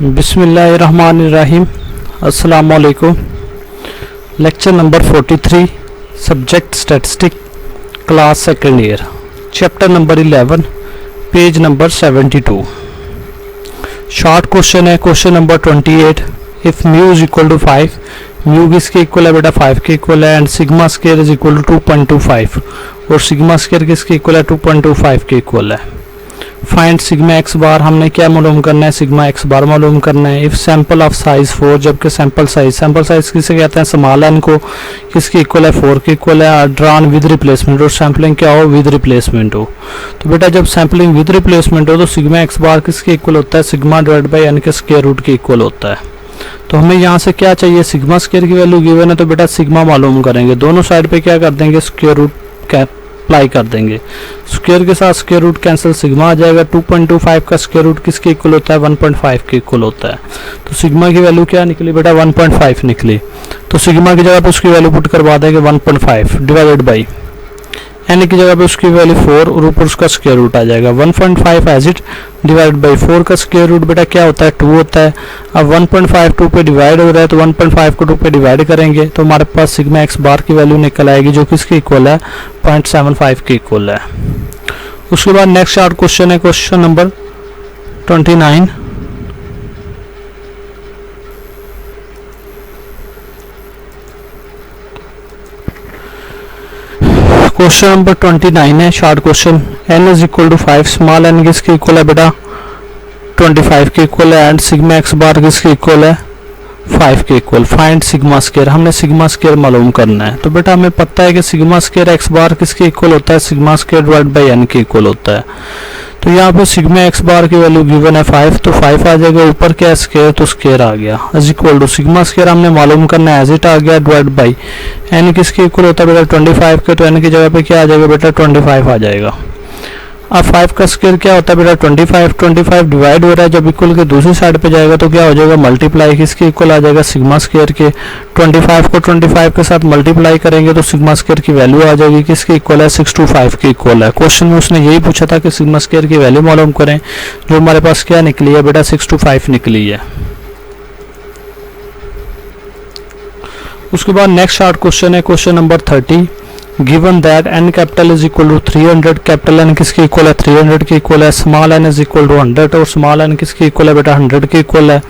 बिस्मिल्लाहिर्रहमानिर्रहीम। अस्सलाम वालेकुम। Lecture number 43, subject statistic, class second year, chapter number 11, page number 72। Short question है। Question number 28, if mu is equal to 5, mu किसके equal है बेटा 5 के इक्वल है, and sigma square is equal to 2.25 और सिग्मा स्केयर किसके equal है 2.25 के इक्वल है। फाइंड सिग्मा एक्स बार, हमने क्या मालूम करना है, सिग्मा एक्स बार मालूम करना है। इफ सैंपल ऑफ साइज 4, जबकि सैंपल साइज किसे कहते हैं, स्मॉल एन को, किसके इक्वल है 4 के इक्वल है, ड्रॉन विद रिप्लेसमेंट, और सैम्पलिंग क्या हो, विद रिप्लेसमेंट हो। तो बेटा जब सैम्पलिंग विद रिप्लेसमेंट हो तो सिग्मा एक्स बार किसके इक्वल होता है, सिग्मा डिवाइड बाई एन के स्क्वायर रूट के इक्वल होता है। तो हमें यहाँ से क्या चाहिए, सिग्मा स्क्वायर की वैल्यू गिवन है तो बेटा सिग्मा मालूम करेंगे। दोनों साइड पे क्या कर देंगे, स्क्वायर रूट अप्लाई कर देंगे। स्क्वायर के साथ स्क्वायर रूट कैंसिल, सिग्मा आ जाएगा। 2.25 का स्क्वायर रूट किसके इक्वल होता है, 1.5 के इक्वल होता है। तो सिग्मा की वैल्यू क्या निकली बेटा, 1.5 निकली। तो सिग्मा की जगह पे उसकी वैल्यू पुट करवा देंगे 1.5 डिवाइडेड बाई एन की जगह पे उसकी वैल्यू 4 और ऊपर उसका स्क्वायर रूट आ जाएगा 1.5 एज इट डिवाइड बाई 4 का स्क्वायर रूट बेटा क्या होता है 2 होता है। अब 1.5 2 पे डिवाइड हो रहा है तो 1.5 को 2 पे डिवाइड करेंगे तो हमारे पास सिग्मा एक्स बार की वैल्यू निकल आएगी जो किसके इक्वल है 0.75 के इक्वल है। उसके बाद नेक्स्ट शॉर्ट क्वेश्चन है, क्वेश्चन नंबर 29। क्वेश्चन नंबर 29 है, short question. n is equal to 5, small n किसके इक्वल है बेटा 25 के इक्वल है, एंड सिग्मा एक्स बार किसके इक्वल है 5 के इक्वल। फाइंड सिग्मा स्क्वायर, हमने सिग्मा स्क्वायर मालूम करना है। तो बेटा हमें पता है कि सिग्मा स्क्वायर एक्स बार किसके इक्वल होता है, sigma square divide by n के इक्वल होता है। तो यहाँ पे सिग्मा एक्स बार की वैल्यू गिवन है 5, तो 5 आ जाएगा, ऊपर क्या स्क्वायर तो स्क्वायर आ गया, is equal to sigma square हमने मालूम करना है, एज इट आ गया, डिवाइड बाई n किसके इक्वल होता है बेटा 25 के, तो n की जगह पे क्या आ जाएगा बेटा 25 आ जाएगा। अब 5 का स्क्वायर क्या होता है बेटा 25 डिवाइड हो रहा है, जब इक्वल के दूसरी साइड पे जाएगा तो क्या हो जाएगा मल्टीप्लाई, किसके इक्वल आ जाएगा सिग्मा स्क्वायर के। 25 को 25 के साथ मल्टीप्लाई करेंगे तो सिग्मा स्क्वायर की वैल्यू आ जाएगी किसके इक्वल है 625 के इक्वल है। क्वेश्चन में उसने यही पूछा था कि सिग्मा स्क्वायर की वैल्यू मालूम करें, जो हमारे पास क्या निकली है बेटा 625 निकली है। उसके बाद नेक्स्ट शॉर्ट क्वेश्चन है, question number 30। Given that n capital is equal to 300, capital n किसके इक्वल है 300 के इक्वल है, small n is equal to 100 और स्मॉल n किसके इक्वल है बेटा 100 के इक्वल है,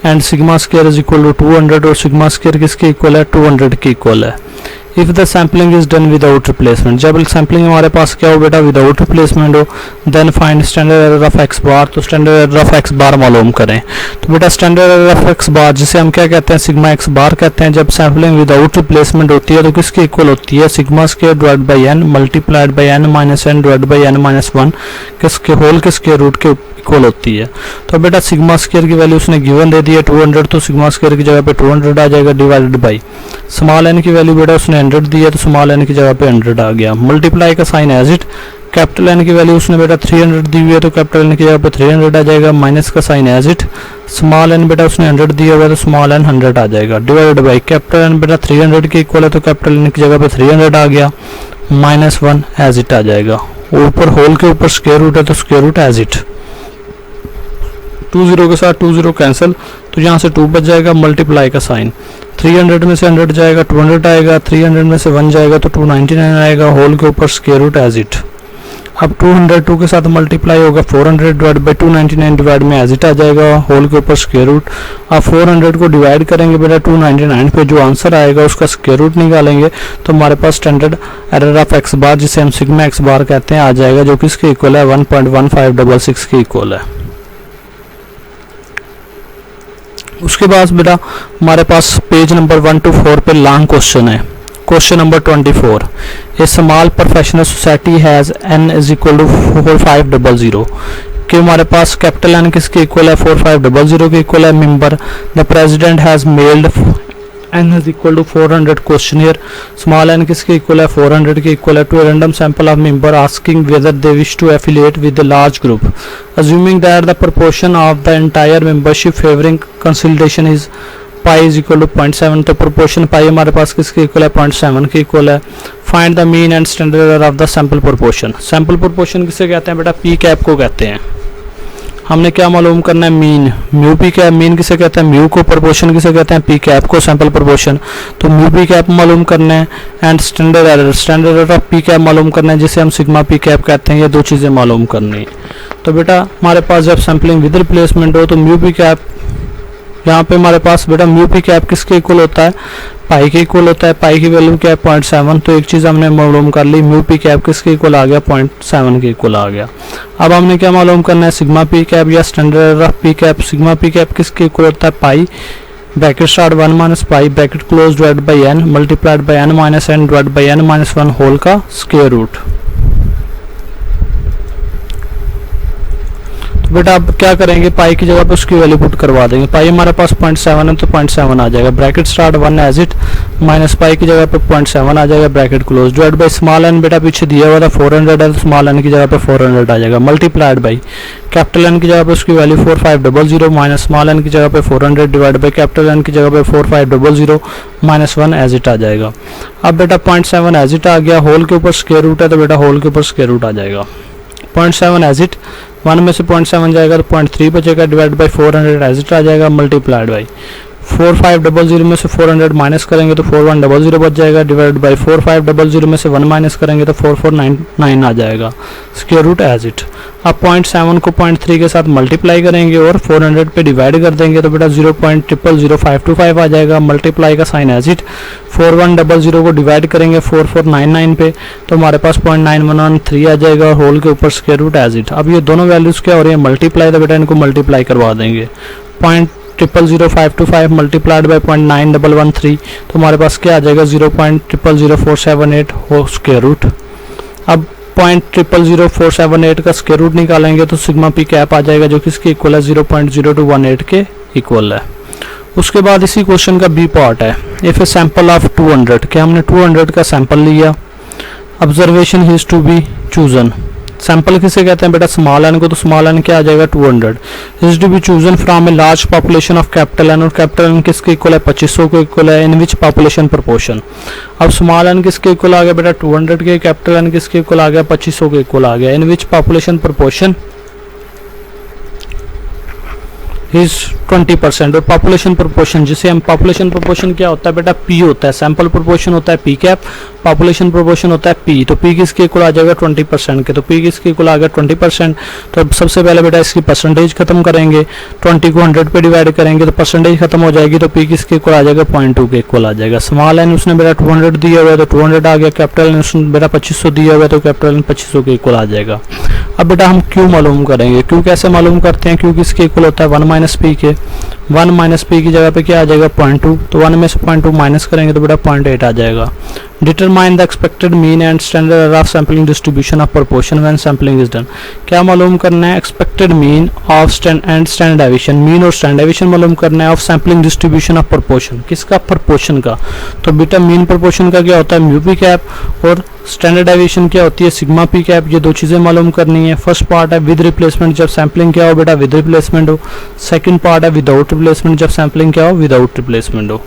and sigma square is equal to 200 और सिग्मा स्क्वायर किसके इक्वल है 200 के इक्वल है। If the sampling is done without replacement, जब सैम्पलिंग हमारे पास क्या हो बेटा विदाउट रिप्लेसमेंट हो, then find standard error of X bar, तो standard error of X bar मालूम करें। तो बेटा standard error of X bar जिसे हम क्या कहते हैं सिग्मा एक्स बार कहते हैं, जब सैम्पलिंग विदाउट रिप्लेसमेंट होती है तो किसके इक्वल होती है sigma square divide by N multiplied by N minus N divide by N minus 1 किसके होल के स्क्वायर रूट के इक्वल होती है। तो बेटा सिग्मा स्क्वायर की वैल्यू उसने गिवन दे दी है 200, तो सिग्मा स्क्वायर की जगह पे 200 आ जाएगा डिवाइडेड बाई स्मॉल एन की वैल्यू बेटा उसने 100 दी है तो स्मॉल एन की जगह पे 100 आ गया, मल्टीप्लाई का sign as it. Capital N की वैल्यू उसने बेटा 300 दी हुई है तो कैपिटल एन की जगह पे 300 आ जाएगा, माइनस का sign as it. Small N बेटा उसने 100 दिया हुआ है तो स्मॉल एन 100 आ जाएगा, डिवाइडेड बाई कैपिटल एन बेटा 300 के इक्वल है तो कैपिटल एन की जगह पे 300 आ गया, माइनस 1 एज इट आ जाएगा। ऊपर होल के ऊपर स्क्वायर रूट है तो स्क्वायर रूट एज इट। 20 के साथ 20 कैंसिल, तो यहाँ से 2 बच जाएगा, मल्टीप्लाई का साइन। 300 में से 100 जाएगा 200 आएगा, 300 में से 1 जाएगा तो 299 आएगा, होल के ऊपर स्क्वायर रूट एज इट। अब 202 के साथ मल्टीप्लाई होगा 400 डिवाइड बाई 299 डिवाइड में एज इट आ जाएगा, होल के ऊपर स्क्वायर रूट। अब 400 को डिवाइड करेंगे बेटा 299 पे, जो आंसर आएगा उसका स्क्वायर रूट निकालेंगे तो हमारे पास standard error of X bar जिसे हम सिग्मा एक्स बार कहते हैं आ जाएगा, जो किसके इक्वल है 1.1566 के इक्वल है। उसके बाद बेटा हमारे पास पेज नंबर 1 to 4 पे लॉन्ग क्वेश्चन है। Question number 24, a small professional society has n is equal to 4500 कि हमारे पास कैपिटल n किसके इक्वल है 4500 के इक्वल है। Member the president has mailed n is equal to 400 questionnaire, small n किसके इक्वल है 400 के इक्वल है, to a random sample of member asking whether they wish to affiliate with a large group, assuming that the proportion of the entire membership favoring consolidation is pi is equal to 0.7, तो proportion pi हमारे पास किसके equal है 0.7 के equal है। find the mean and standard error of the sample proportion, sample proportion किसे कहते हैं बेटा p कैप को कहते हैं। हमने क्या मालूम करना है, mean. Mu P cap, mean किसे कहते हैं, म्यू को प्रोपोर्शन किसे कहते हैं, पी कैप को सैंपल प्रोपोर्शन। तो म्यू पी कैप मालूम करना है and standard error, standard error of P cap मालूम करना है जिसे हम सिग्मा पी कैप कहते हैं। ये दो चीज़ें मालूम करनी है। तो बेटा हमारे पास जब सैम्पलिंग विद रिप्लेसमेंट हो तो म्यू पी कैप, यहाँ पे हमारे पास बेटा म्यू पी कैप किसके इक्वल होता है, पाई के इक्वल होता है। पाई की वैल्यू क्या है 0.7, तो एक चीज़ हमने मालूम कर ली, म्यू पी कैप किसके इक्वल आ गया, 0.7 के इक्वल आ गया। अब हमने क्या मालूम करना है, सिग्मा पी कैप या standard error of P cap. Sigma P cap किसके इक्वल होता है, pi bracket start 1 minus pi bracket close divide by N multiplied by N minus N divide by N minus 1 whole का square root. बेटा अब क्या करेंगे, पाई की जगह पे उसकी वैल्यू पुट करवा देंगे। पाई हमारे पास 0.7 है तो 0.7 आ जाएगा, bracket start 1 as it minus pi की जगह पे 0.7 आ जाएगा bracket close divide by small N, बेटा पीछे दिया हुआ था 400 है तो स्मॉल एन की जगह पे 400 आ जाएगा, मल्टीप्लाइड बाई कैपिटल एन की जगह पे उसकी वैल्यू 4500 माइनस स्मॉल एन की जगह पे 400 डिवाइड बाई कैपिटल एन की जगह पे 4500 माइनस 1 एज इट आ जाएगा। अब बेटा 0.7 एज इट आ गया, होल के ऊपर स्क्वायर रूट है तो बेटा होल के ऊपर स्क्वायर रूट आ जाएगा। 0.7 एज इट 1 में से 0.7 जाएगा तो 0.3 बचेगा डिवाइड बाई 400 एज इट आ जाएगा मल्टीप्लाइड बाई 4500 में से 400 माइनस करेंगे तो 4100 बच जाएगा डिवाइड बाई 4500 में से 1 माइनस करेंगे तो 4499 आ जाएगा स्क्वायर रूट एज इट। अब 0.7 को 0.3 के साथ मल्टीप्लाई करेंगे और 400 पे डिवाइड कर देंगे तो बेटा 0.000525 आ जाएगा, मल्टीप्लाई का साइन एज इट। 4100 को डिवाइड करेंगे 4499 पे तो हमारे पास 0.9113 आ जाएगा और होल के ऊपर स्क्वायर रूट एज इट। अब ये दोनों वैल्यूज क्या हो रही है, मल्टीप्लाई, तो बेटा इनको मल्टीप्लाई करवा देंगे। 0.000525 मल्टीप्लाइड बाई 0.9113 तो हमारे पास क्या आ जाएगा 0.000478 हो स्क्वायर रूट। अब 0.000478 का स्क्वायर रूट निकालेंगे तो सिग्मा पी कैप आ जाएगा जो किसके इक्वल है 0.0218 के इक्वल है। उसके बाद इसी क्वेश्चन का बी पार्ट है, इफ ए सैंपल ऑफ 200, क्या हमने 200 का सैंपल लिया, observation is to be chosen. Sample किसे कहते हैं बेटा, स्मॉल एन को, तो स्मॉल एन क्या आ जाएगा 200 is to be chosen from a large population of capital N, और कैपिटल एन किसके इक्वल है 2500 को इक्वल है, इन विच पॉपुलेशन प्रोपोर्शन। अब स्मॉल एन किसके इक्वल आ गया बेटा 200 के, कैपिटल एन किसके इक्वल आ गया 2500 के इक्वल आ गया, in which population proportion is 20%। और पॉपुलेशन प्रोपोर्शन, जिसे हम पॉपुलेशन प्रोपोर्शन क्या होता है बेटा, पी होता है, सैंपल प्रोपोर्शन होता है पी कैप, पॉपुलेशन प्रोपोर्शन होता है पी, तो पी किसके इक्वल आ जाएगा 20% के, तो पी किसके इक्वल आ गया 20%। तो सबसे पहले बेटा इसकी परसेंटेज खत्म करेंगे, 20 को 100 पे डिवाइड करेंगे तो परसेंटेज खत्म हो जाएगी, तो पी किसके इक्वल आ जाएगा 0.2 के इक्वल आ जाएगा। स्मॉल एन उसने बेटा 200 दिया हुआ है तो 200 आ गया, कैपिटल एन उसने बेटा 2500 दिया हुआ है तो कैपिटल एन 2500 के इक्वल आ जाएगा। अब बेटा हम क्यू मालूम करेंगे, क्यू कैसे मालूम करते हैं, क्यू किसके इक्वल होता है 1 माइनस पी के, 1 माइनस पी की जगह पे क्या आ जाएगा 0.2, तो 1 में से 0.2 माइनस करेंगे तो बेटा 0.8 आ जाएगा। Determine the expected mean and standard error of sampling distribution of proportion when sampling is done. क्या मालूम करना है, expected mean of standard deviation, mean और स्टैंडर्ड डेविएशन मालूम करना है of sampling distribution of proportion, किसका प्रोपोर्शन का। तो बेटा मीन प्रोपोर्शन का क्या होता है म्यू पी कैप और स्टैंडर्ड डेविएशन क्या होती है सिग्मा पी कैप, ये दो चीज़ें मालूम करनी है। फर्स्ट पार्ट है विद रिप्लेसमेंट, जब सैम्पलिंग क्या हो बेटा विद रिप्लेसमेंट हो। सेकंड पार्ट है विदाउट रिप्लेसमेंट, जब सैम्पलिंग क्या हो विदाउट रिप्लेसमेंट हो।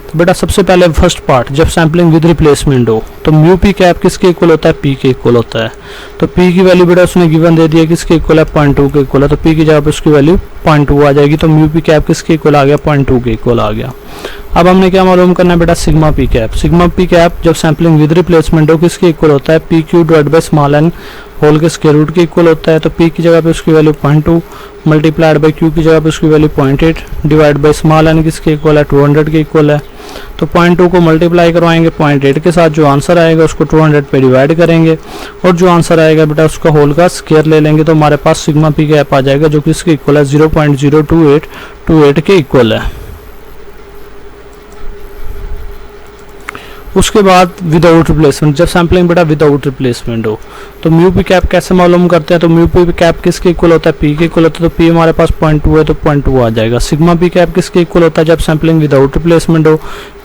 तो बेटा सबसे पहले फर्स्ट पार्ट, जब सैम्पलिंग विद रिप्लेसमेंट हो तो म्यू पी कैप किसके इक्वल होता है पी के इक्वल होता है। तो पी की वैल्यू बेटा उसने गिवन दे दिया किसके इक्वल है 0.2 के इक्वल है, तो पी की जगह पर उसकी वैल्यू 0.2 आ जाएगी, तो म्यू पी कैप किसके इक्वल आ गया 0.2 के इक्वल आ गया। अब हमने क्या मालूम करना है बेटा sigma P cap, sigma P cap जब सैम्पलिंग विद रिप्लेसमेंट हो किसके इक्वल होता है P Q divide by small N whole के स्क्वायर रूट के इक्वल होता है। तो पी की जगह पे उसकी वैल्यू 0.2 मल्टीप्लाइड बाई क्यू की जगह पे उसकी value 0.8 divide by small N किसके इक्वल है 200 के इक्वल है। तो 0.2 को मल्टीप्लाई करवाएंगे 0.8 के साथ, जो आंसर आएगा उसको 200 पे डिवाइड करेंगे और जो आंसर आएगा बेटा उसका होल का स्क्वायर ले लेंगे, तो हमारे पास सिग्मा पी कैप आ जाएगा जो किसके इक्वल है 0.02828 के इक्वल है। उसके बाद विदाउट रिप्लेसमेंट, जब सैम्पलिंग बेटा विदाउट रिप्लेसमेंट हो तो म्यू पी कैप कैसे मालूम करते हैं, तो म्यू पी कैप किसके इक्वल होता है पी के इक्वल होता है, तो पी हमारे पास 0.2 है तो 0.2 आ जाएगा। सिग्मा पी कैप किसके इक्वल होता है जब सैम्पलिंग विदाउट रिप्लेसमेंट हो,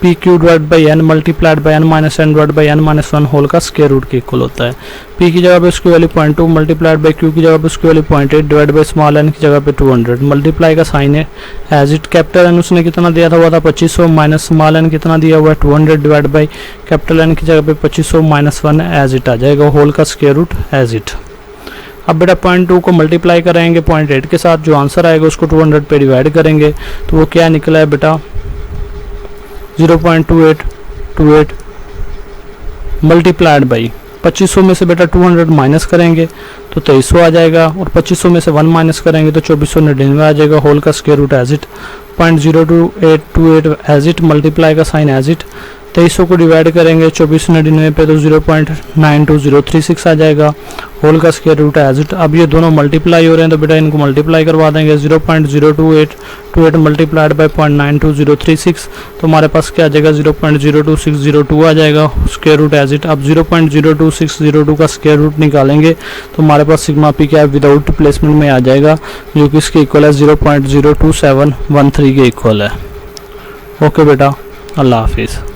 P Q divide by N multiplied by N minus N divide by N minus 1 whole का स्क्वायर रूट के इक्वल होता है। पी की जगह पे उसकी वैल्यू 0.2 मल्टीप्लाइड बाई क्यू की जगह पे उसकी value 0.8 divide by small N की जगह पे 200 मल्टीप्लाई का साइन है एज इट। कैपिटल एन उसने कितना दिया था, हुआ था 2500 माइनस स्मॉल एन कितना दिया हुआ है 200 डिवाइड बाई कैपिटल एन की जगह पे 2500 माइनस 1 एज इट आ जाएगा होल का स्क्वायर रूट एज इट। अब बेटा 0.2 को मल्टीप्लाई करेंगे 0.8 के साथ, जो आंसर आएगा उसको 200 पे डिवाइड करेंगे तो वो क्या निकला है बेटा 0.2828 मल्टीप्लाइड बाई 2500 में से बेटा 200 माइनस करेंगे तो 2300 आ जाएगा, और 2500 में से 1 माइनस करेंगे तो 2499 आ जाएगा। होल का square root as it, 0.02828 as it, multiply का साइन एज इट, 2300 को डिवाइड करेंगे 2499 पे तो 0.92036 आ जाएगा। होल का स्क्वायर रूट एज इट। अब ये दोनों मल्टीप्लाई हो रहे हैं तो बेटा इनको मल्टीप्लाई करवा देंगे, 0.02828 मल्टीप्लाइड बाई 0.92036 तो हमारे पास क्या आ जाएगा 0.02602 आ जाएगा स्क्वायर रूट एज इट। अब 0.02602 का स्क्वायर रूट निकालेंगे तो हमारे पास सिग्मा पी क्या विदाउट रिप्लेसमेंट में आ जाएगा, जो कि इसके इक्वल है 0.02713 के इक्वल है। ओके बेटा, अल्लाह हाफिज़।